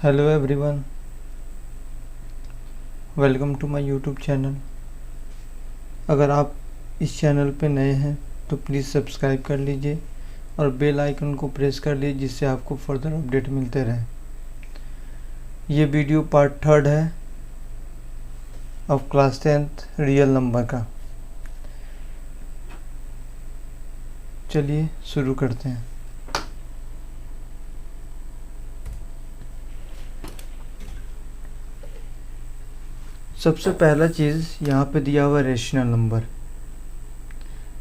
Hello everyone, welcome to my YouTube channel. अगर आप इस चैनल पे नए हैं तो प्लीज़ सब्सक्राइब कर लीजिए और बेल आइकन को प्रेस कर लीजिए जिससे आपको फर्दर अपडेट मिलते रहें। ये वीडियो पार्ट 3 है of class 10th real number का। चलिए शुरू करते हैं। सबसे पहला चीज़ यहाँ पे दिया हुआ रेशनल नंबर।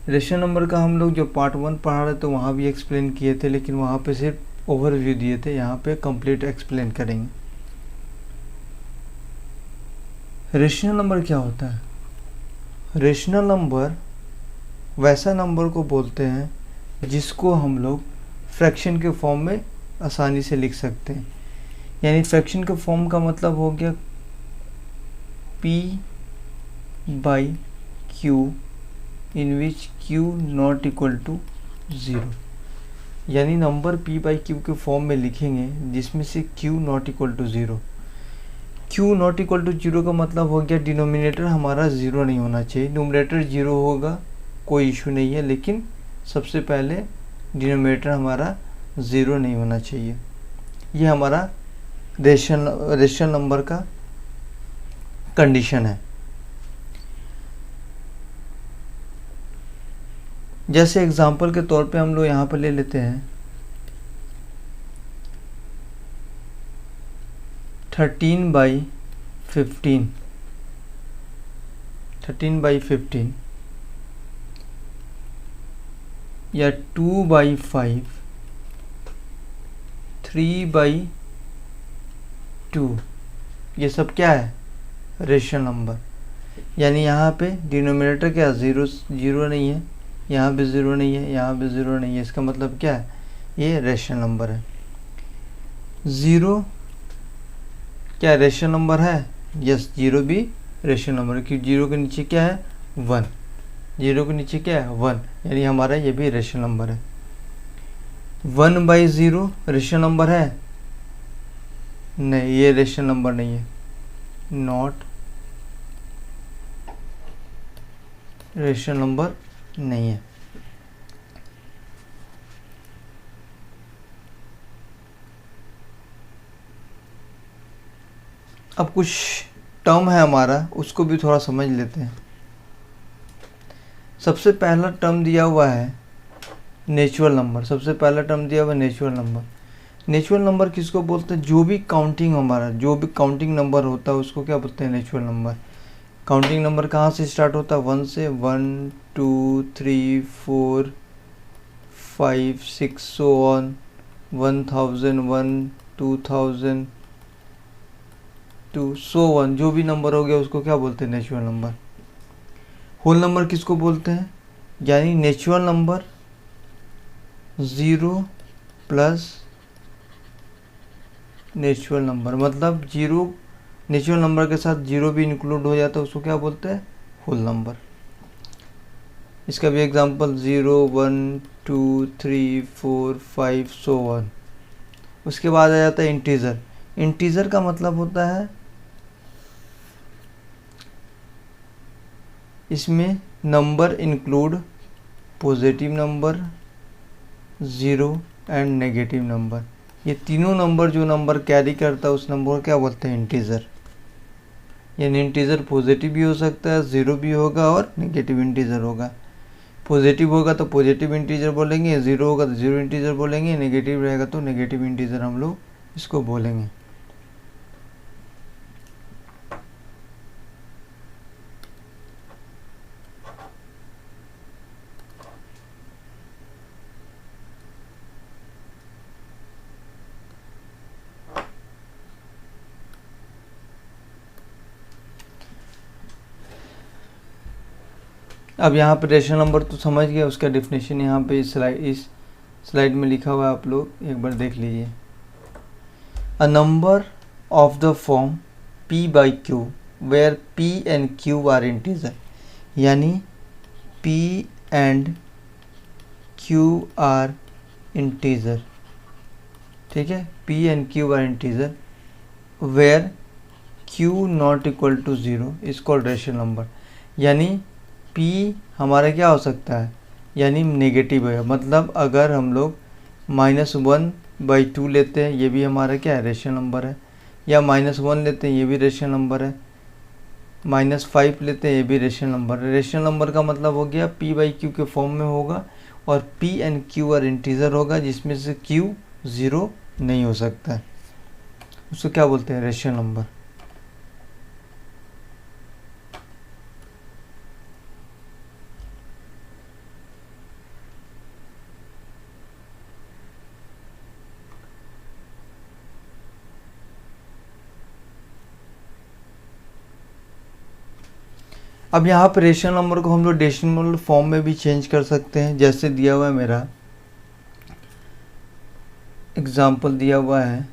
रेशनल नंबर का हम लोग जो पार्ट 1 पढ़ा रहे थे वहाँ भी एक्सप्लेन किए थे, लेकिन वहाँ पे सिर्फ ओवरव्यू दिए थे। यहाँ पे कंप्लीट एक्सप्लेन करेंगे। रेशनल नंबर क्या होता है? रेशनल नंबर वैसा नंबर को बोलते हैं जिसको हम लोग फ्रैक्शन के फॉर्म में आसानी से लिख सकते हैं। यानी फ्रैक्शन के फॉर्म का मतलब हो गया p/q in which q not equal to 0। यानी नंबर p/q के फॉर्म में लिखेंगे जिसमें से q not equal to 0। q not equal to 0 का मतलब हो गया डिनोमिनेटर हमारा 0 नहीं होना चाहिए। न्यूमरेटर 0 होगा कोई इशू नहीं है, लेकिन सबसे पहले डिनोमिनेटर हमारा 0 नहीं होना चाहिए। ये हमारा रेशनल नंबर का कंडीशन है। जैसे एग्जांपल के तौर पे हम लोग यहाँ पर ले लेते हैं 13/15 या 2/5 3/2। ये सब क्या है? Rational number. यानी यहाँ पे डिनोमिनेटर क्या 0 नहीं है, यहाँ भी 0 नहीं है, यहाँ भी 0 नहीं है। इसका मतलब क्या है? ये रेशनल नंबर है। 0 क्या रेशनल नंबर है? यस, 0 भी रेशनल नंबर है क्योंकि 0 के नीचे क्या है? 1। 0 के नीचे क्या है? 1। यानी हमारा ये भी रेशनल नंबर है। 1/0 रेशनल नंबर है? नहीं, ये रेशनल नंबर नहीं है। नॉट रेशनल नंबर नहीं है। अब कुछ टर्म है हमारा, उसको भी थोड़ा समझ लेते हैं। सबसे पहला टर्म दिया हुआ है नेचुरल नंबर। सबसे पहला टर्म दिया हुआ है नेचुरल नंबर। नेचुरल नंबर किसको बोलते हैं? जो भी काउंटिंग नंबर होता है उसको क्या बोलते हैं? Natural number. काउंटिंग नंबर कहाँ से स्टार्ट होता है? 1 से। 1 2 3 4 5 6 सो ऑन 1001 2000 2 सो ऑन। जो भी नंबर हो गया उसको क्या बोलते हैं? Natural number. होल नंबर किसको बोलते हैं? यानी natural number 0 plus natural number, मतलब 0 नेचुरल नंबर के साथ 0 भी इंक्लूड हो जाता है, उसको क्या बोलते हैं? Whole number. इसका भी एग्जांपल 0 1 2 3 4 5 सो ऑन। उसके बाद आ जाता है इंटीजर। इंटीजर का मतलब होता है इसमें number include positive number, 0 and negative number. ये तीनों नंबर जो नंबर कैरी करता है उस नंबर को क्या बोलते हैं? इंटीजर। यानी इंटीजर पॉजिटिव भी हो सकता है, 0 भी होगा और नेगेटिव इंटीजर होगा। पॉजिटिव होगा तो पॉजिटिव इंटीजर बोलेंगे, 0 होगा तो 0 इंटीजर बोलेंगे, नेगेटिव रहेगा तो नेगेटिव इंटीजर हम लोग इसको बोलेंगे। अब यहाँ पे रेशनल नंबर तो समझ गया, उसका डेफिनेशन यहाँ पे इस स्लाइड में लिखा हुआ है, आप लोग एक बार देख लीजिए। A number of the form p/q where p and q are integer. यानी p and q are integer. ठीक है, p and q are integer. Where q not equal to 0 is called rational number. यानी p हमारा क्या हो सकता है, यानी नेगेटिव है। मतलब अगर हम लोग -1/2 लेते हैं, ये भी हमारा क्या है, रेशनल नंबर है। या -1 लेते हैं, ये भी रेशनल नंबर है। -5 लेते हैं, ये भी रेशनल नंबर है। रेशनल नंबर का मतलब हो गया p/q के फॉर्म में होगा और p and q are integer होगा, जिसमें से q 0 नहीं हो सकता है। उसको क्या बोलते हैं, रेशनल नंबर। अब यहाँ पर रेशनल नंबर को हम लोग डेसिमल फॉर्म में भी चेंज कर सकते हैं। जैसे दिया हुआ है, मेरा एग्जाम्पल दिया हुआ है,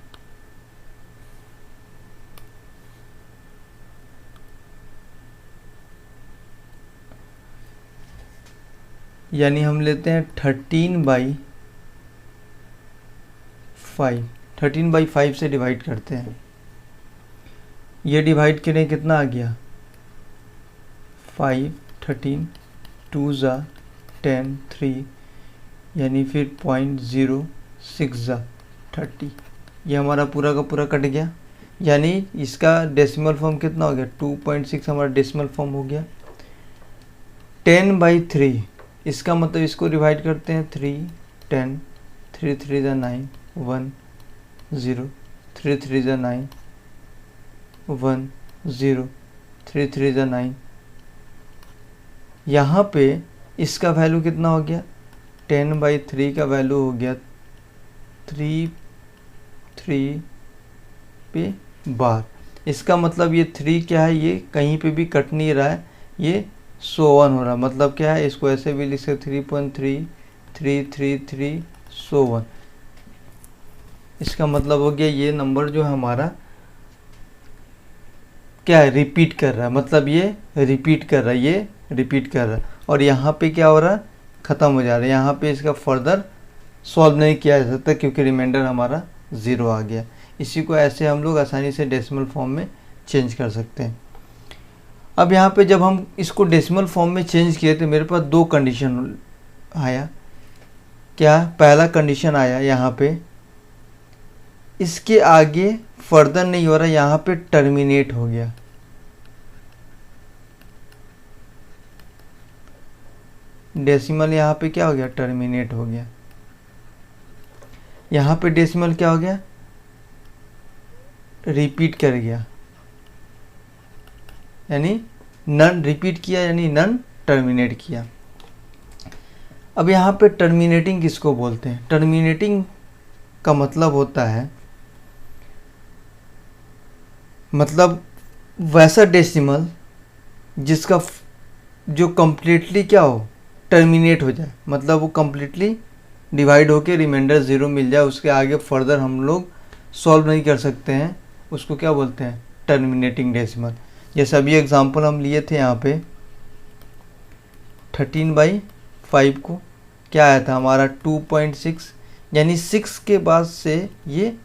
यानी हम लेते हैं 13/5। 13/5 से डिवाइड करते हैं। ये डिवाइड करें, कितना आ गया, 5, 13, 2 ज़ा 10, 3, यानी फिर 0.06 ज़ा 30। ये हमारा पूरा का पूरा कट गया। यानी इसका डेसिमल फॉर्म कितना हो गया, 2.6 हमारा डेसिमल फॉर्म हो गया। 10/3, इसका मतलब इसको डिवाइड करते हैं, 3, 10, 3 3 ज़ा 9, 1 0, 3 3 ज़ा 9, 1 0, 3 3 ज़ा 9। यहाँ पे इसका वैल्यू कितना हो गया, 10/3 का वैल्यू हो गया 3 पे बार। इसका मतलब ये 3 क्या है, ये कहीं पे भी कट नहीं रहा है, ये 100 हो रहा है। मतलब क्या है, इसको ऐसे भी लिख सकते 3.3333 100। इसका मतलब हो गया ये नंबर जो हमारा क्या है, रिपीट कर रहा है। मतलब ये रिपीट कर रहा है, ये रिपीट कर रहा है। और यहाँ पे क्या हो रहा है, ख़त्म हो जा रहा है। यहाँ पे इसका फर्दर सॉल्व नहीं किया जा सकता, क्योंकि रिमाइंडर हमारा 0 आ गया। इसी को ऐसे हम लोग आसानी से डेसिमल फॉर्म में चेंज कर सकते हैं। अब यहाँ पे जब हम इसको डेसिमल फॉर्म में चेंज किए तो मेरे पास 2 कंडीशन आया। क्या, पहला कंडीशन आया यहाँ पे, इसके आगे फर्दर नहीं हो रहा, यहाँ पे टर्मिनेट हो गया। डेसिमल यहाँ पे क्या हो गया, टर्मिनेट हो गया। यहाँ पे डेसिमल क्या हो गया, रिपीट कर गया, यानी नन रिपीट किया, यानी नन टर्मिनेट किया। अब यहाँ पे टर्मिनेटिंग किसको बोलते हैं, टर्मिनेटिंग का मतलब होता है, मतलब वैसा डेसिमल जिसका जो कम्प्लीटली क्या हो, टर्मिनेट हो जाए। मतलब वो कम्प्लीटली डिवाइड होके रिमाइंडर 0 मिल जाए, उसके आगे फर्दर हम लोग सॉल्व नहीं कर सकते हैं, उसको क्या बोलते हैं, टर्मिनेटिंग डेसिमल। जैसे अभी एग्जांपल हम लिए थे, यहाँ पे 13/5 को क्या आया था हमारा 2.6, यानी 6 के बाद से ये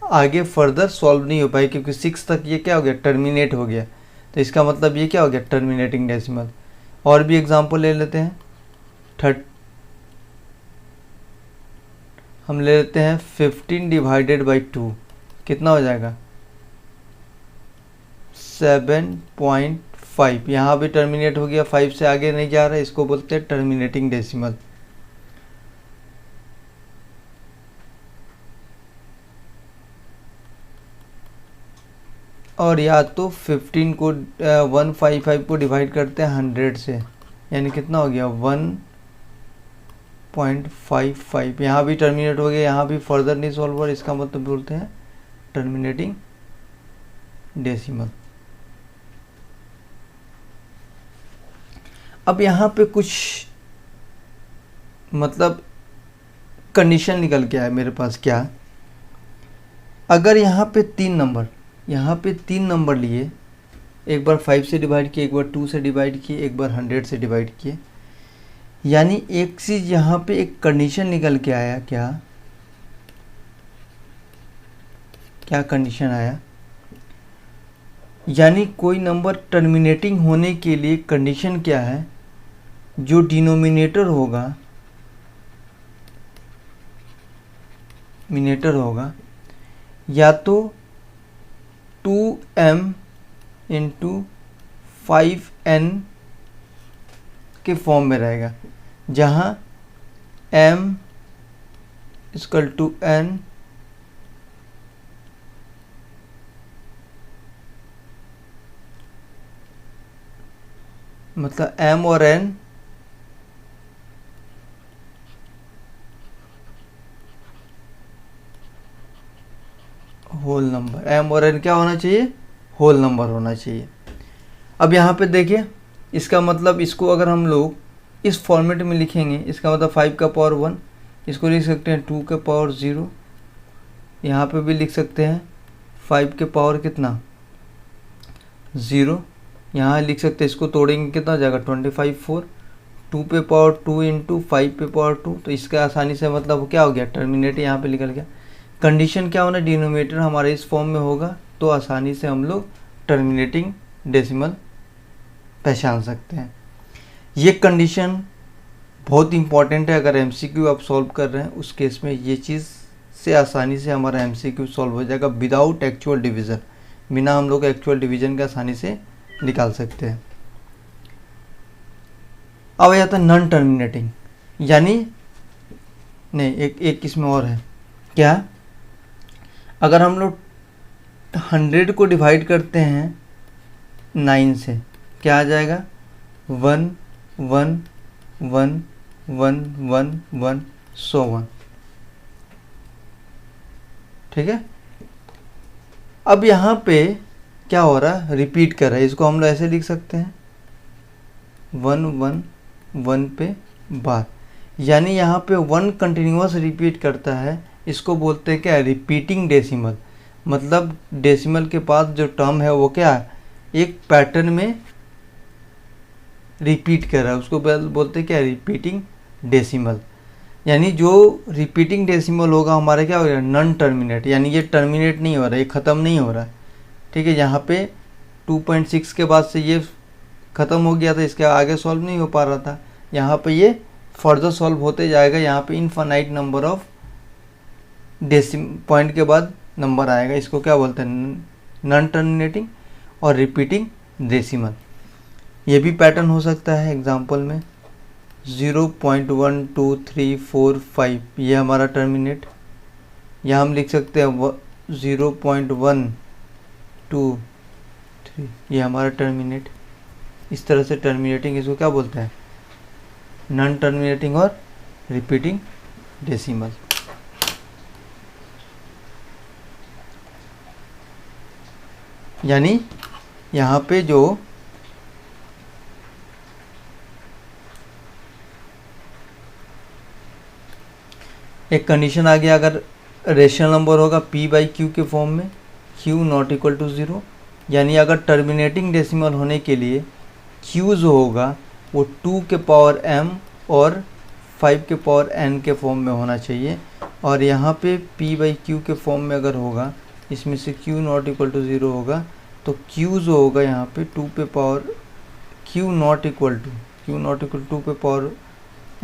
आगे फर्दर सॉल्व नहीं हो पाई, क्योंकि 6 तक ये क्या हो गया, टर्मिनेट हो गया। तो इसका मतलब ये क्या हो गया, टर्मिनेटिंग डेसिमल। और भी एग्जांपल ले लेते हैं, हम ले लेते हैं 15/2, कितना हो जाएगा, 7.5। यहाँ भी टर्मिनेट हो गया, 5 से आगे नहीं जा रहा है, इसको बोलते हैं टर्मिनेटिंग डेसिमल। और या तो 15 को 155 को डिवाइड करते हैं 100 से, यानी कितना हो गया, 1.55। यहाँ भी टर्मिनेट हो गया, यहाँ भी फर्दर नहीं सॉल्व हुआ, इसका मतलब बोलते हैं टर्मिनेटिंग डेसिमल। अब यहाँ पे कुछ मतलब कंडीशन निकल के आया मेरे पास। क्या, अगर यहाँ पे 3 नंबर लिए, एक बार 5 से डिवाइड किए, एक बार 2 से डिवाइड किए, एक बार 100 से डिवाइड किए, यानी एक चीज़ यहाँ पे एक कंडीशन निकल के आया। क्या कंडीशन आया, यानी कोई नंबर टर्मिनेटिंग होने के लिए कंडीशन क्या है, जो डिनोमिनेटर होगा या तो 2m इंटू 5n के फॉर्म में रहेगा, जहाँ m इक्वल टू n मतलब m और n होल नंबर, m और n क्या होना चाहिए, होल नंबर होना चाहिए। अब यहाँ पे देखिए, इसका मतलब इसको अगर हम लोग इस फॉर्मेट में लिखेंगे, इसका मतलब 5 का पावर 1, इसको लिख सकते हैं 2 के पावर 0, यहाँ पे भी लिख सकते हैं 5 के पावर कितना 0, यहाँ लिख सकते हैं, इसको तोड़ेंगे कितना हो जाएगा 25 4, 2 पे पावर 2 इंटू 5 पे पावर 2, तो इसका आसानी से मतलब क्या हो गया, टर्मिनेट यहाँ पे निकल गया। कंडीशन क्या होना, डिनोमिनेटर हमारे इस फॉर्म में होगा, तो आसानी से हम लोग टर्मिनेटिंग डेसिमल पहचान सकते हैं। ये कंडीशन बहुत इंपॉर्टेंट है, अगर एमसीक्यू आप सॉल्व कर रहे हैं उस केस में ये चीज़ से आसानी से हमारा एमसीक्यू सॉल्व हो जाएगा विदाउट एक्चुअल डिवीज़न, बिना हम लोग एक्चुअल डिवीज़न के आसानी से निकाल सकते हैं। अब आ जाता है नॉन टर्मिनेटिंग, यानी नहीं एक इसमें और है, क्या, अगर हम लोग 100 को डिवाइड करते हैं 9 से, क्या आ जाएगा 1 1 1 1 1 1 सो 1, ठीक है। अब यहाँ पे क्या हो रहा है, रिपीट कर रहा है, इसको हम लोग ऐसे लिख सकते हैं 1 1 1 पे बार, यानी यहाँ पे 1 कंटिन्यूअस रिपीट करता है, इसको बोलते हैं क्या, रिपीटिंग डेसिमल। मतलब डेसिमल के पास जो टर्म है वो क्या है, एक पैटर्न में रिपीट कर रहा है, उसको बोलते हैं क्या, रिपीटिंग डेसिमल। यानी जो रिपीटिंग डेसिमल होगा हमारा क्या हो गया, नॉन टर्मिनेट, यानी ये टर्मिनेट नहीं हो रहा है, ये ख़त्म नहीं हो रहा है, ठीक है। यहाँ पे 2.6 के बाद से ये ख़त्म हो गया था, इसके आगे सॉल्व नहीं हो पा रहा था, यहाँ पे ये फर्दर सॉल्व होते जाएगा, यहाँ पे इनफाइनाइट नंबर ऑफ पॉइंट के बाद नंबर आएगा, इसको क्या बोलते हैं, नॉन टर्मिनेटिंग और रिपीटिंग डेसिमल। ये भी पैटर्न हो सकता है एग्जांपल में 0.1234 ये हमारा टर्मिनेट, या हम लिख सकते हैं 0.123 ये हमारा टर्मिनेट। इस तरह से टर्मिनेटिंग इसको क्या बोलते हैं, नॉन टर्मिनेटिंग और रिपीटिंग डेसिमल। यानी यहाँ पे जो एक कंडीशन आ गया, अगर रेशनल नंबर होगा p बाई क्यू के फॉर्म में, q नॉट इक्वल टू 0, यानी अगर टर्मिनेटिंग डेसिमल होने के लिए q जो होगा वो 2 के पावर m और 5 के पावर n के फॉर्म में होना चाहिए, और यहाँ पे p बाई क्यू के फॉर्म में अगर होगा, इसमें से q नॉट इक्वल टू 0 होगा, तो q जो होगा यहाँ पे 2 पे power q not equal to 2 पे पावर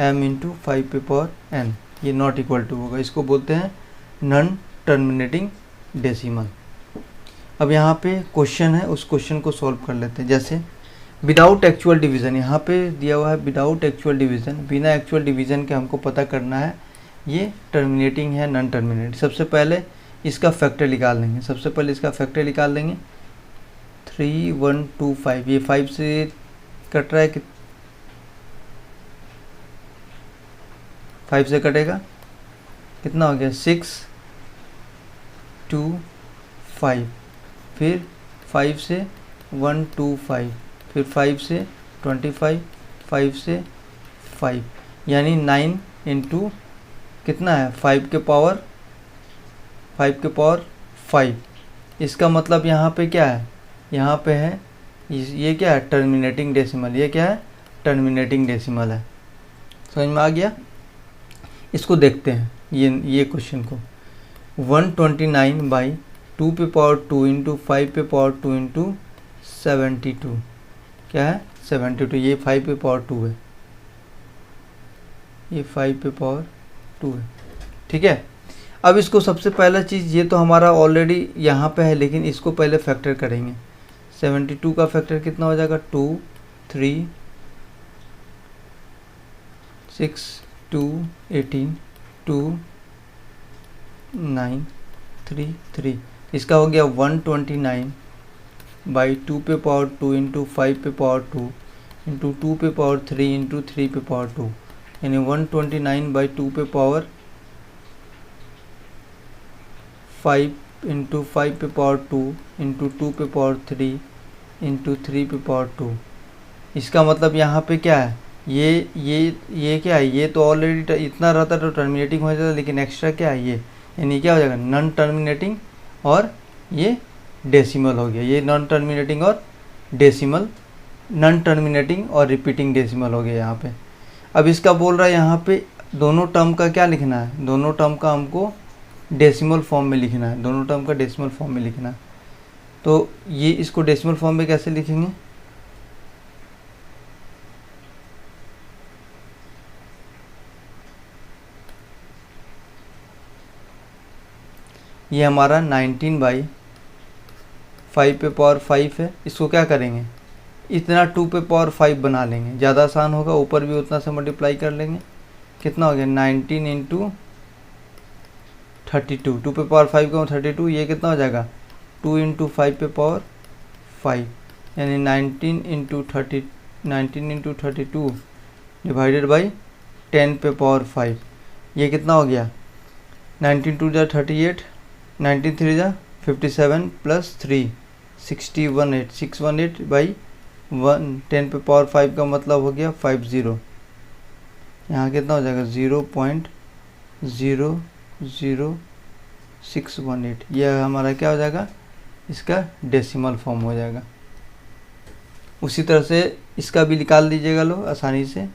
m इंटू 5 पे पावर n, ये नॉट इक्वल टू होगा, इसको बोलते हैं नॉन टर्मिनेटिंग डेसिमल। अब यहाँ पे क्वेश्चन है, उस क्वेश्चन को सॉल्व कर लेते हैं। जैसे विदाउट एक्चुअल डिवीज़न, यहाँ पे दिया हुआ है विदाउट एक्चुअल डिवीज़न, बिना एक्चुअल डिवीज़न के हमको पता करना है ये टर्मिनेटिंग है नॉन टर्मिनेटिंग। सबसे पहले इसका फैक्टर निकाल लेंगे, 3 1 2 5, ये 5 से कट रहा है कि 5 से कटेगा, कितना हो गया 6 2 5, फिर 5 से 1 2 5, फिर 5 से 25, 5 से 5, यानी 9 इंटू कितना है 5 के पावर 5। इसका मतलब यहाँ पे क्या है, यहाँ पे है ये क्या है, टर्मिनेटिंग डेसिमल, ये क्या है, टर्मिनेटिंग डेसिमल है। समझ में आ गया। इसको देखते हैं ये क्वेश्चन को, 129 बाई 2 पे पावर 2 इंटू 5 पे पावर 2 इंटू 72, क्या है 72, ये 5 पे पावर 2 है, ये 5 पे पावर 2 है। ठीक है, अब इसको सबसे पहला चीज़, ये तो हमारा ऑलरेडी यहाँ पे है, लेकिन इसको पहले फैक्टर करेंगे। 72 का फैक्टर कितना हो जाएगा, 2 3 6 2 18 2 9 3 3, इसका हो गया 129 बाई 2 पे पावर 2 इंटू 5 पे पावर 2 इंटू 2 पे पावर 3 इंटू 3 पे पावर 2, यानी 129 बाई 2 पे पावर 5 इंटू 5 पे पावर 2 इंटू 2 पे पावर 3 इंटू 3 पे पावर 2। इसका मतलब यहाँ पे क्या है, ये क्या है, ये तो ऑलरेडी इतना रहता तो टर्मिनेटिंग हो जाता, लेकिन एक्स्ट्रा क्या है ये, यानी क्या हो जाएगा नॉन टर्मिनेटिंग और ये डेसिमल हो गया, ये नॉन टर्मिनेटिंग और डेसिमल, नॉन टर्मिनेटिंग और रिपीटिंग डेसिमल हो गया यहाँ पे। अब इसका बोल रहा है यहाँ पे दोनों टर्म का क्या लिखना है, दोनों टर्म का हमको डेसिमल फॉर्म में लिखना है, दोनों टर्म का डेसिमल फॉर्म में लिखना है। तो ये इसको डेसिमल फॉर्म में कैसे लिखेंगे, ये हमारा 19 बाई 5 पे पावर 5 है, इसको क्या करेंगे, इतना 2 पे पावर 5 बना लेंगे, ज़्यादा आसान होगा, ऊपर भी उतना से मल्टीप्लाई कर लेंगे। कितना हो गया 19 इंटू 32, 2 पे पावर 5 का 32, ये कितना हो जाएगा 2 इंटू 5 पे पावर 5, यानी 19 इंटू 32 डिवाइडेड बाई 10 पे पावर 5, ये कितना हो गया 19 2 जा 38, 19 3 जा 57 प्लस 3 618 बाई 1, 10 पे पावर 5 का मतलब हो गया 50, यहाँ कितना हो जाएगा 0.00618, यह हमारा क्या हो जाएगा, इसका डेसिमल फॉर्म हो जाएगा। उसी तरह से इसका भी निकाल दीजिएगा लो आसानी से,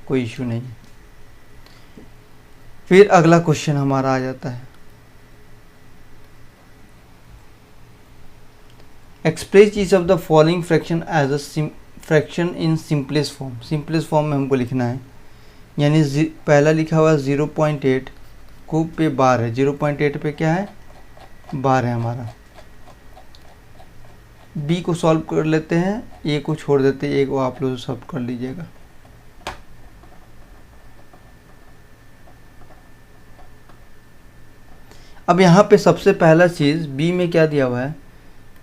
कोई इशू नहीं। फिर अगला क्वेश्चन हमारा आ जाता है, express each of the following fraction as a fraction in simplest form. Simplest form में हमको लिखना है, यानी पहला लिखा हुआ 0.8 को पे बार है, 0.8 पे क्या है बार है हमारा। बी को सॉल्व कर लेते हैं, ए को छोड़ देते हैं, ए को आप लोग सॉल्व कर लीजिएगा। अब यहाँ पे सबसे पहला चीज़ बी में क्या दिया हुआ है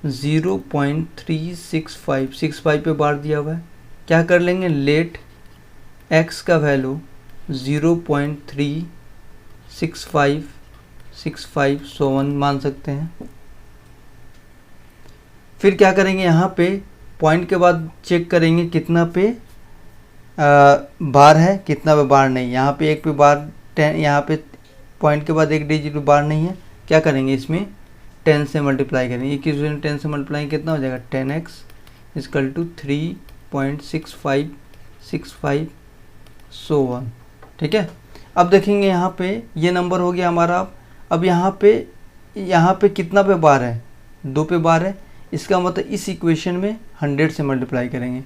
0.365 पे बार दिया हुआ है। क्या कर लेंगे, लेट एक्स का वैल्यू 0.365 मान सकते हैं। फिर क्या करेंगे, यहाँ पे पॉइंट के बाद चेक करेंगे कितना पे बार है, कितना पे बार नहीं। यहाँ पे एक पे बार 10, यहाँ पे पॉइंट के बाद एक डिजिट पे बार नहीं है। क्या करेंगे, इसमें 10 से मल्टीप्लाई करेंगे। ये किस 10 से मल्टीप्लाई कितना हो जाएगा 10x इक्वल टू 3.6565 सो 1। ठीक है, अब देखेंगे यहाँ पे ये नंबर हो गया हमारा। अब यहाँ पे कितना पे बार है, 2 पे बार है। इसका मतलब इस इक्वेशन में 100 से मल्टीप्लाई करेंगे।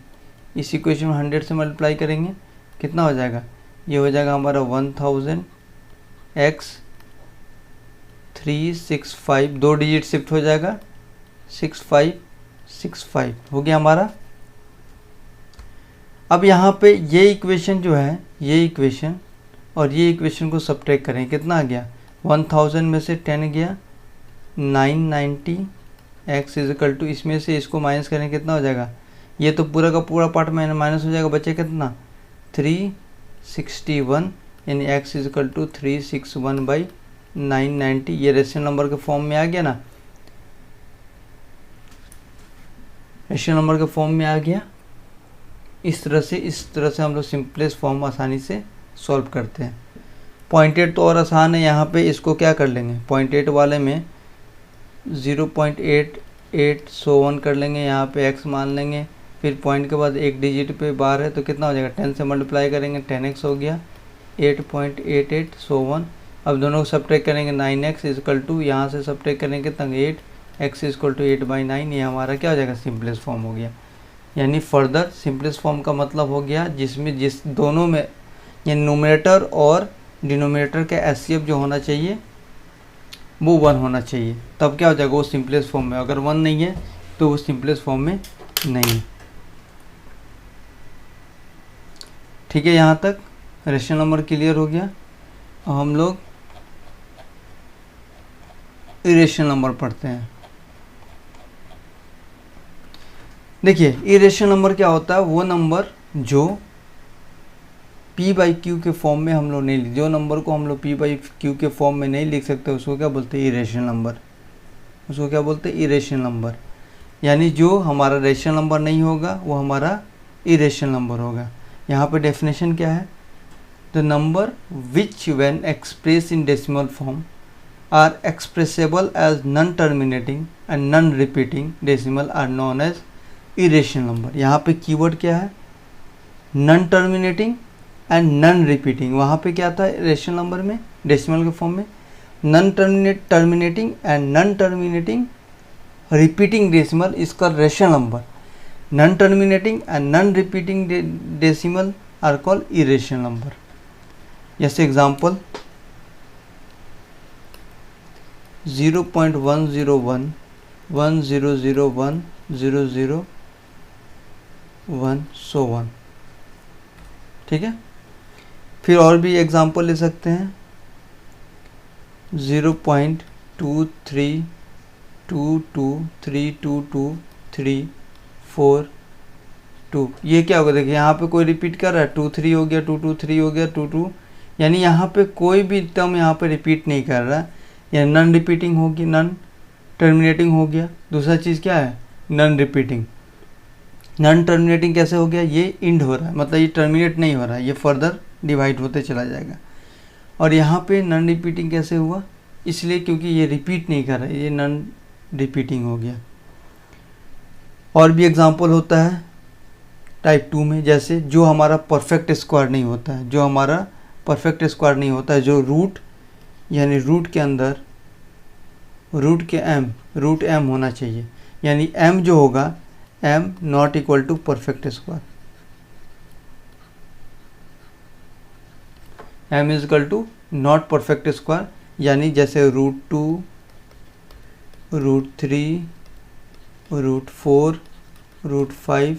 इस इक्वेशन में 100 से मल्टीप्लाई करेंगे, कितना हो जाएगा, ये हो जाएगा हमारा 1000 x 365, 2 डिजिट शिफ्ट हो जाएगा 6565 हो गया हमारा। अब यहाँ पे ये इक्वेशन जो है, ये इक्वेशन और ये इक्वेशन को सब्ट्रैक्ट करें, कितना आ गया 1000 में से 10 गया 990 x इजिकल टू, इसमें से इसको माइनस करें कितना हो जाएगा, ये तो पूरा का पूरा पार्ट में माइनस हो जाएगा, बचे कितना 361, यानी x इजिकल टू 361 बाई 990। ये रेशनल नंबर के फॉर्म में आ गया ना, रेशनल नंबर के फॉर्म में आ गया। इस तरह से हम लोग सिंपलेस्ट फॉर्म आसानी से सॉल्व करते हैं। पॉइंटेड तो और आसान है, यहाँ पे इसको क्या कर लेंगे, पॉइंटेड वाले में 0.88 सो 1 कर लेंगे, यहाँ पे x मान लेंगे। फिर पॉइंट के बाद एक डिजिट पे बार है तो कितना हो जाएगा, 10 से मल्टीप्लाई करेंगे 10x हो गया 8.88 सो 1। अब दोनों को सब्ट्रैक्ट करेंगे 9x इक्वल टू, यहाँ से सब्ट्रैक्ट करेंगे कितना 8 x इक्वल टू 8/9, ये हमारा क्या हो जाएगा, सिंपलेस्ट फॉर्म हो गया। यानी फर्दर सिंपलेस्ट फॉर्म का मतलब हो गया जिसमें जिस दोनों में यानी नोमिनेटर और डिनोमिनेटर का एचसीएफ जो होना चाहिए वो 1 होना चाहिए, तब क्या हो जाएगा, वो सिंपलेस्ट फॉर्म में। अगर 1 नहीं है तो वो सिंपलेस्ट फॉर्म में नहीं है। ठीक है, यहाँ तक रेशनल नंबर क्लियर हो गया। अब हम लोग इरेशनल नंबर पढ़ते हैं। देखिए इरेशनल नंबर क्या होता है, वो नंबर जो p/q के फॉर्म में हम लोग नहीं लिख, जो नंबर को हम लोग p/q के फॉर्म में नहीं लिख सकते उसको क्या बोलते हैं, इरेशनल नंबर। उसको क्या बोलते हैं, इरेशनल नंबर। यानी जो हमारा रेशनल नंबर नहीं होगा वो हमारा इरेशनल नंबर होगा। यहाँ पे डेफिनेशन क्या है, the number which when express in decimal form are expressible as non terminating and non repeating decimal are known as irrational number. यहाँ पे कीवर्ड क्या है, non terminating and non repeating. वहाँ पे क्या था रेशनल नंबर में, डेसिमल के फॉर्म में, non terminating and non terminating repeating decimal इसका rational number. Non terminating and non repeating decimal are called irrational number. जैसे एग्जांपल 0.101 1001 001 सो 1। ठीक है, फिर और भी एग्जांपल ले सकते हैं 0.2322322342। ये क्या होगा, देखिए यहाँ पे कोई रिपीट कर रहा है, 23 हो गया, 223 हो गया, 22, यानी यहाँ पे कोई भी टर्म यहाँ पे रिपीट नहीं कर रहा है, यानी नॉन रिपीटिंग होगी, नॉन टर्मिनेटिंग हो गया। दूसरा चीज़ क्या है, नॉन रिपीटिंग। नॉन टर्मिनेटिंग कैसे हो गया, ये इंड हो रहा है, मतलब ये टर्मिनेट नहीं हो रहा है, ये फर्दर डिवाइड होते चला जाएगा। और यहाँ पे नॉन रिपीटिंग कैसे हुआ, इसलिए क्योंकि ये रिपीट नहीं कर रहा है, ये नॉन रिपीटिंग हो गया। और भी एग्जांपल होता है टाइप 2 में, जैसे जो हमारा परफेक्ट स्क्वायर नहीं होता है, जो हमारा परफेक्ट स्क्वायर नहीं होता है, जो रूट यानी रूट के अंदर रूट एम होना चाहिए, यानी एम जो होगा M not equal to perfect square, M is equal to not perfect square. यानी जैसे √2 √3 √4 √5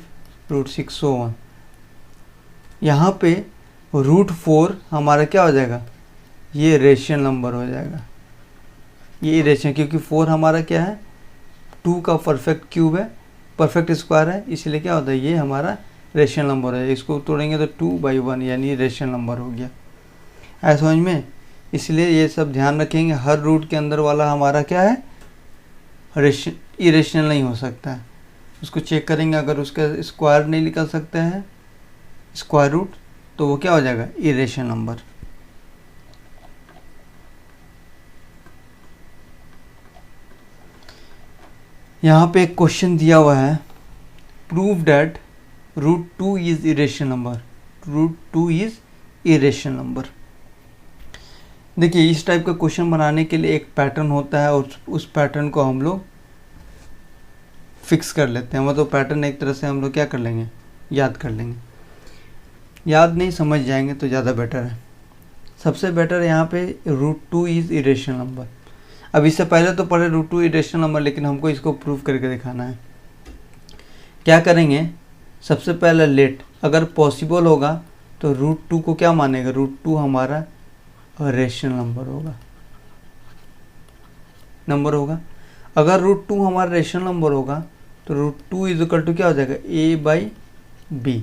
√6 सो 1। यहाँ पे √4 हमारा क्या हो जाएगा, ये रेशनल नंबर हो जाएगा, ये रेशनल, क्योंकि 4 हमारा क्या है, 2 का परफेक्ट क्यूब है, परफेक्ट स्क्वायर है, इसलिए क्या होता है, ये हमारा रेशनल नंबर है। इसको तोड़ेंगे तो 2/1 यानी रेशनल नंबर हो गया। ऐसा समझ में, इसलिए ये सब ध्यान रखेंगे, हर रूट के अंदर वाला हमारा क्या है, इरेशनल नहीं हो सकता है। उसको चेक करेंगे, अगर उसका स्क्वायर नहीं निकल सकता है स्क्वायर रूट, तो वो क्या हो जाएगा, इरेशनल नंबर। यहाँ पे एक क्वेश्चन दिया हुआ है, prove that √2 is irrational number, √2 is irrational number. देखिए इस टाइप का क्वेश्चन बनाने के लिए एक पैटर्न होता है, और उस पैटर्न को हम लोग फिक्स कर लेते हैं, मतलब पैटर्न एक तरह से हम लोग क्या कर लेंगे, याद कर लेंगे। याद नहीं, समझ जाएंगे तो ज़्यादा बेटर है। सबसे बेटर यहाँ पे √2 इज इरेशनल नंबर। अब इससे पहले तो पढ़े √2 इरेशनल नंबर, लेकिन हमको इसको प्रूव करके दिखाना है। क्या करेंगे, सबसे पहले लेट, अगर पॉसिबल होगा तो √2 को क्या मानेगा, √2 हमारा रेशनल नंबर होगा। अगर √2 हमारा रेशनल नंबर होगा तो √2 इज इक्वल टू क्या हो जाएगा, a/b।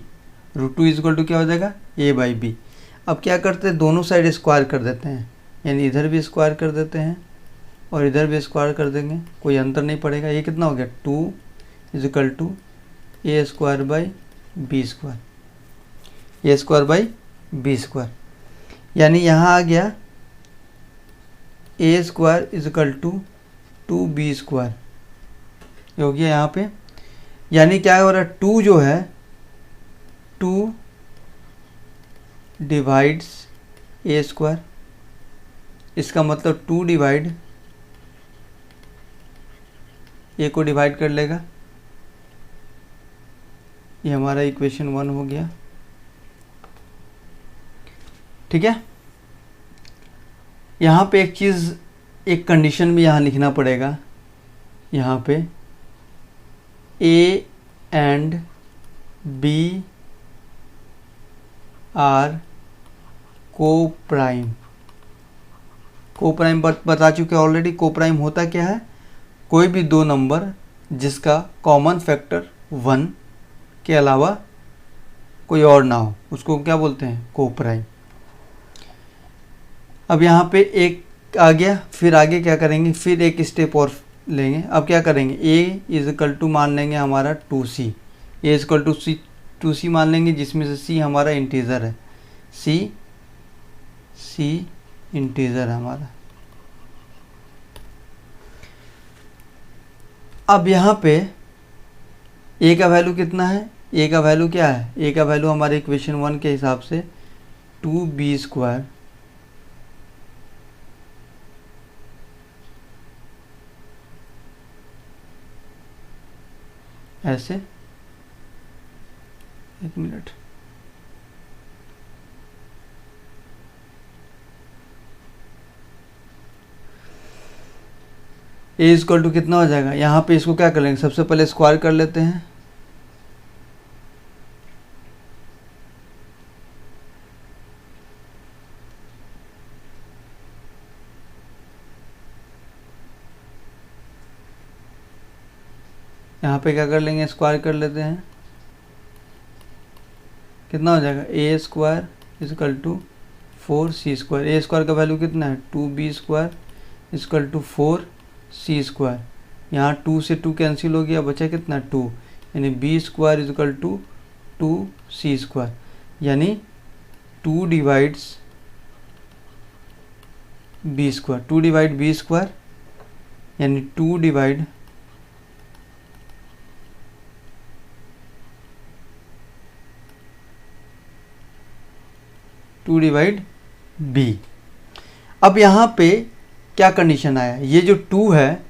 √2 इज इक्वल टू क्या हो जाएगा, a/b। अब क्या करते हैं, दोनों साइड स्क्वायर कर देते हैं, यानी इधर भी स्क्वायर कर देते हैं और इधर भी स्क्वायर कर देंगे, कोई अंतर नहीं पड़ेगा। ये कितना हो गया, 2 is equal to a²/b², a²/b², यानी यहाँ आ गया a² is equal to 2b², ये हो गया यहाँ पे। यानी क्या हो रहा है, 2 जो है 2 डिवाइड्स a², इसका मतलब 2 डिवाइड ए को डिवाइड कर लेगा। ये हमारा इक्वेशन 1 हो गया। ठीक है, यहाँ पे एक चीज़, एक कंडीशन भी यहाँ लिखना पड़ेगा। यहाँ पे ए एंड बी आर को प्राइम। को प्राइम बता चुके ऑलरेडी। को प्राइम होता क्या है, कोई भी दो नंबर जिसका कॉमन फैक्टर 1 के अलावा कोई और ना हो, उसको क्या बोलते हैं, को प्राइम। अब यहाँ पे एक आ गया, फिर आगे क्या करेंगे, फिर एक स्टेप और लेंगे। अब क्या करेंगे, a इज इक्वल टू मान लेंगे हमारा 2c, a is equal to 2c मान लेंगे, जिसमें से c हमारा इंटीजर है, c इंटीजर है हमारा। अब यहाँ पे a का वैल्यू कितना है, a का वैल्यू क्या है, a का वैल्यू हमारे इक्वेशन 1 के हिसाब से 2b² ऐसे, एक मिनट, ए इक्वल टू कितना हो जाएगा, यहाँ पे इसको क्या कर लेंगे, सबसे पहले स्क्वायर कर लेते हैं। यहाँ पे क्या कर लेंगे, स्क्वायर कर लेते हैं। कितना हो जाएगा, A square is equal to 4c²। A square का वैल्यू कितना है, 2b² इजकल टू 4c²। यहाँ 2 से 2 कैंसिल हो गया, बचा कितना 2, यानी b² इजकल टू 2c², यानी 2 डिवाइड्स b², 2 डिवाइड b², यानी 2 डिवाइड b। अब यहाँ पे क्या कंडीशन आया, ये जो 2 है,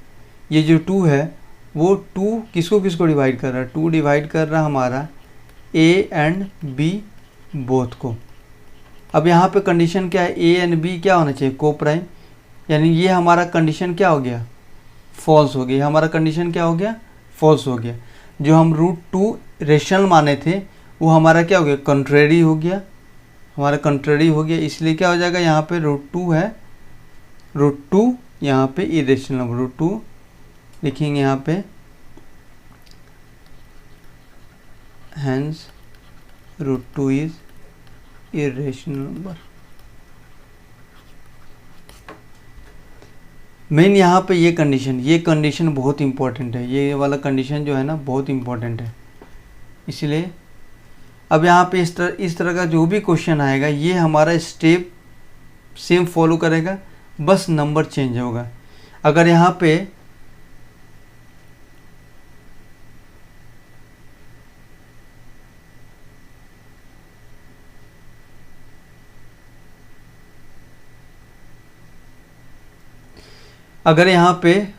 ये जो 2 है वो 2 किसको किसको डिवाइड कर रहा है, 2 डिवाइड कर रहा है हमारा a एंड b बोथ को। अब यहाँ पे कंडीशन क्या है, a एंड b क्या होना चाहिए, को प्राइम, यानी ये हमारा कंडीशन क्या हो गया, फॉल्स हो गया। हमारा कंडीशन क्या हो गया, फॉल्स हो गया। जो हम √2 रेशनल माने थे वो हमारा क्या हो गया, कंट्रेरी हो गया, हमारा कंट्रेरी हो गया। इसलिए क्या हो जाएगा, यहाँ पे √2 है, √2 यहाँ पे इरेशनल नंबर, √2 लिखेंगे यहाँ पे, hence √2 is irrational number. Main यहाँ पे ये कंडीशन बहुत इंपॉर्टेंट है, ये वाला कंडीशन जो है ना बहुत इंपॉर्टेंट है। इसलिए अब यहाँ पे इस तरह का जो भी क्वेश्चन आएगा ये हमारा स्टेप सेम फॉलो करेगा, बस नंबर चेंज होगा। अगर यहाँ पे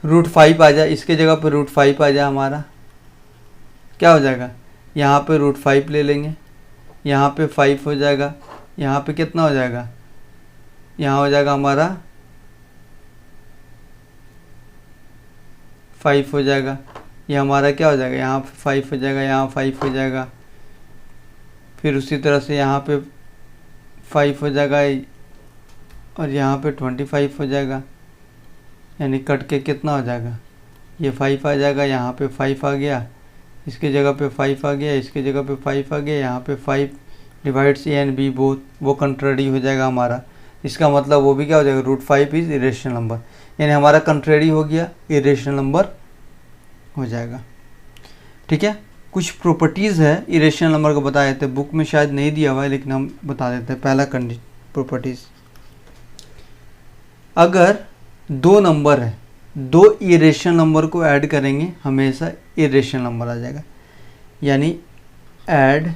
√5 आ जाए, इसके जगह पे √5 आ जाए, हमारा क्या हो जाएगा, यहाँ पे √5 ले लेंगे, यहाँ पे 5 हो जाएगा, यहाँ पे कितना हो जाएगा, यहाँ हो जाएगा हमारा 5 हो जाएगा, ये हमारा क्या हो जाएगा, यहाँ पे 5 हो जाएगा, यहाँ 5 हो जाएगा, फिर उसी तरह से यहाँ पे 5 हो जाएगा और यहाँ पे 25 हो जाएगा, यानी कट के कितना हो जाएगा, ये 5 आ जाएगा, यहाँ पे 5 आ गया, इसके जगह पे 5 आ गया, इसके जगह पे 5 आ गया, यहाँ पे 5 divides A and B both, वो कंट्रेरी हो जाएगा हमारा। इसका मतलब वो भी क्या हो जाएगा, √5 इज इरेशनल नंबर, यानी हमारा कंट्रेरी हो गया, इरेशनल नंबर हो जाएगा। ठीक है, कुछ प्रॉपर्टीज़ है इरेशनल नंबर को बताए थे, बुक में शायद नहीं दिया हुआ है लेकिन हम बता देते हैं। पहला प्रॉपर्टीज़, अगर दो नंबर है, दो इरेशनल नंबर को ऐड करेंगे हमेशा इरेशनल नंबर आ जाएगा, यानी add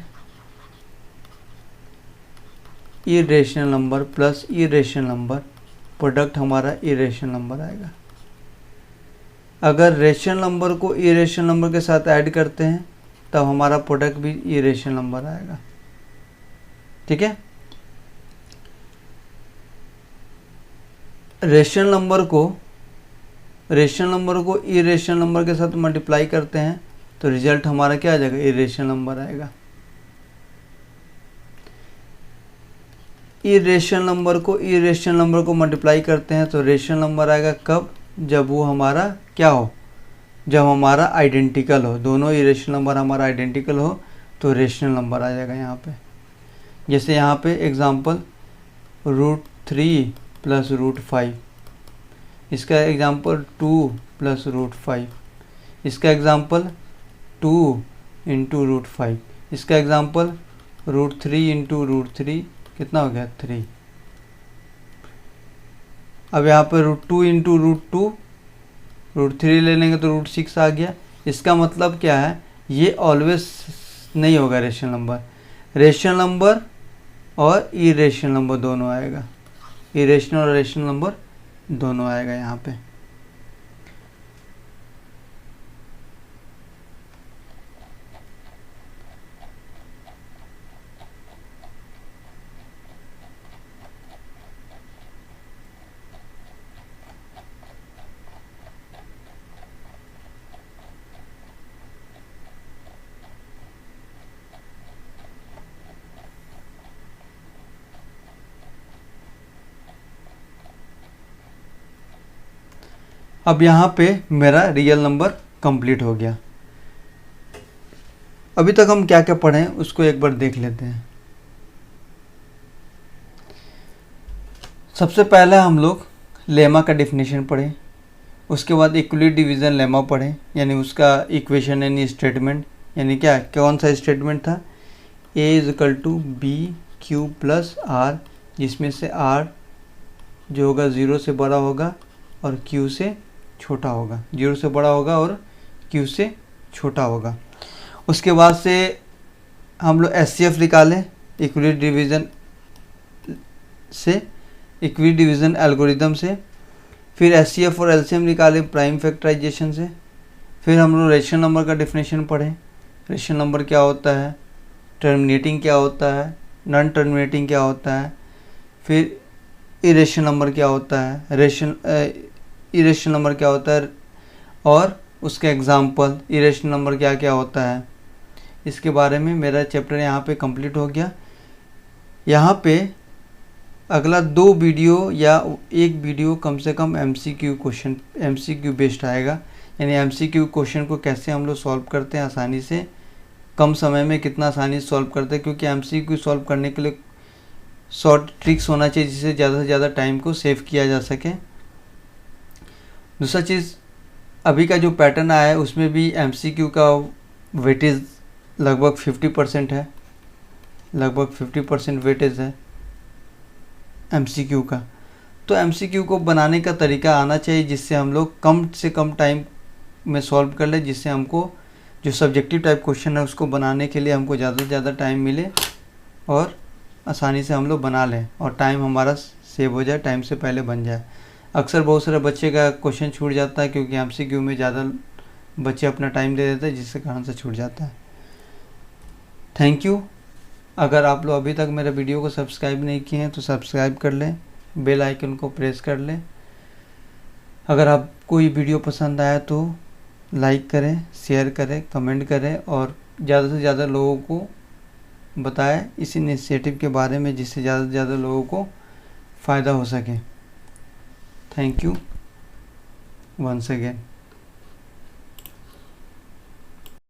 irrational number plus irrational number, product हमारा इरेशनल नंबर आएगा। अगर रेशनल नंबर को इरेशनल नंबर के साथ ऐड करते हैं तब हमारा प्रोडक्ट भी इरेशनल नंबर आएगा। ठीक है, रेशनल नंबर को इरेशनल नंबर के साथ मल्टीप्लाई करते हैं तो रिजल्ट हमारा क्या आ जाएगा, इरेशनल नंबर आएगा। इरेशनल नंबर को इरेशनल नंबर को मल्टीप्लाई करते हैं तो रेशनल नंबर आएगा। कब? जब वो हमारा क्या हो, जब हमारा आइडेंटिकल हो, दोनों इरेशनल नंबर हमारा आइडेंटिकल हो तो रेशनल नंबर आ जाएगा यहाँ पे। जैसे यहाँ पे एग्जांपल √3 + √5, इसका एग्जांपल 2 + √5, इसका एग्जांपल 2 × √5, इसका एग्जांपल √3 × √3 कितना हो गया, 3। अब यहाँ पर √2 × √2, √3 ले लेंगे तो √6 आ गया। इसका मतलब क्या है, ये ऑलवेज नहीं होगा रेशनल नंबर। रेशनल नंबर और इरेशनल नंबर दोनों आएगा, इरेशनल और रेशनल नंबर दोनों आएगा यहाँ पे। अब यहाँ पे मेरा रियल नंबर कंप्लीट हो गया। अभी तक हम क्या क्या पढ़े हैं उसको एक बार देख लेते हैं। सबसे पहले हम लोग लेमा का डेफिनेशन पढ़े, उसके बाद इक्वली डिवीज़न लेमा पढ़े, यानी उसका इक्वेशन यानी स्टेटमेंट, यानी क्या, कौन सा स्टेटमेंट था, A = BQ + R, जिसमें से R जो होगा 0 से बड़ा होगा और Q से छोटा होगा, 0 से बड़ा होगा और Q से छोटा होगा। उसके बाद से हम लोग SCF निकालें इक्वली डिवीज़न एल्गोरिदम से, फिर SCF और LCM निकालें प्राइम फैक्टराइजेशन से, फिर हम लोग रेशनल नंबर का डेफिनेशन पढ़ें, रेशनल नंबर क्या होता है, टर्मिनेटिंग क्या होता है, नॉन टर्मिनेटिंग क्या होता है, फिर इरेशनल नंबर क्या होता है, इरेशनल नंबर क्या होता है और उसके एग्जाम्पल, इरेशनल नंबर क्या क्या होता है, इसके बारे में मेरा चैप्टर यहाँ पे कंप्लीट हो गया। यहाँ पे अगला 2 वीडियो या 1 वीडियो कम से कम MCQ बेस्ड आएगा, यानी MCQ क्वेश्चन को कैसे हम लोग सॉल्व करते हैं आसानी से, कम समय में कितना आसानी से सॉल्व करते हैं, क्योंकि MCQ सॉल्व करने के लिए शॉर्ट ट्रिक्स होना चाहिए जिससे ज़्यादा से ज़्यादा टाइम को सेव किया जा सके। दूसरा चीज़, अभी का जो पैटर्न आया है उसमें भी MCQ का वेटेज लगभग 50% है, लगभग 50% वेटेज है MCQ का। तो MCQ को बनाने का तरीका आना चाहिए जिससे हम लोग कम से कम टाइम में सॉल्व कर ले, जिससे हमको जो सब्जेक्टिव टाइप क्वेश्चन है उसको बनाने के लिए हमको ज़्यादा से ज़्यादा टाइम मिले और आसानी से हम लोग बना लें और टाइम हमारा सेव हो जाए, टाइम से पहले बन जाए। अक्सर बहुत सारे बच्चे का क्वेश्चन छूट जाता है क्योंकि MCQ में ज़्यादा बच्चे अपना टाइम दे देते हैं, जिससे कारण से छूट जाता है। Thank you. अगर आप लोग अभी तक मेरे वीडियो को सब्सक्राइब नहीं किए हैं तो सब्सक्राइब कर लें, बेल आइकन को प्रेस कर लें। अगर आपको ये वीडियो पसंद आया तो लाइक करें, शेयर करें, कमेंट करें और ज़्यादा से ज़्यादा लोगों को बताएं इस इनिशिएटिव के बारे में, जिससे ज़्यादा से ज़्यादा लोगों को फ़ायदा हो सके। Thank you once again.